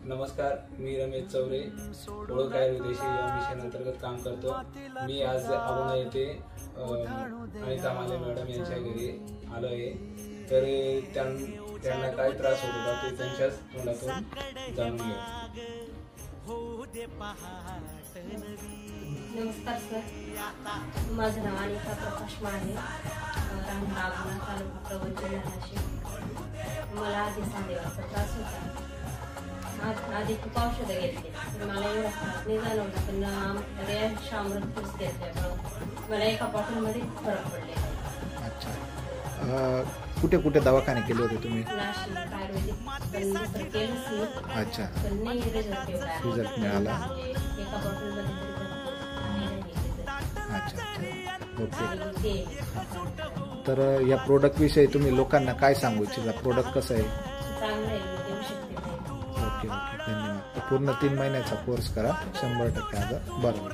नमस्कार, मी रमेश चौरे, ओळख आयुर्वेदेशी या मिशन अंतर्गत काम करतो। मी आज अबोना येथे अनिता माले मॅडम यांच्या घरी आलो आहे। तर त्यांना काय त्रास होत होता ते त्यांच्याच तोंडातून जाणून घेऊ। नमस्कार सर, माझं नाव अनिता प्रकाश माळे, राहणार अबोना, तालुका प्रवण, जिल्हा नाशिक। मला आधी सांधेवाचा त्रास होता। आधी खूप औषधं घेतली पण मला एवढा त्रास नाही जाणवला, पण रेअर अमृत घेतल्यामुळं मला एका बॉटलमध्ये फरक पडलेला। अच्छा, कुठे कुठे दवाखाने केले होते तुम्ही? नाशिक आयुर्वेदिक पण दुसरं केलंच नाही। अच्छा, पण नाही रिझल्ट मिळाला। एका बॉटलमध्ये अच्छा, ओके। ते तर या प्रोडक्ट विषयी तुम्ही लोकांना काय सांगू इच्छिता? प्रोडक्ट कसं आहे? चांगलं आहे, देऊ शकते। ओके ओके, धन्यवाद। पूर्ण 3 महिन्याचा कोर्स करा, 100% बरोबर।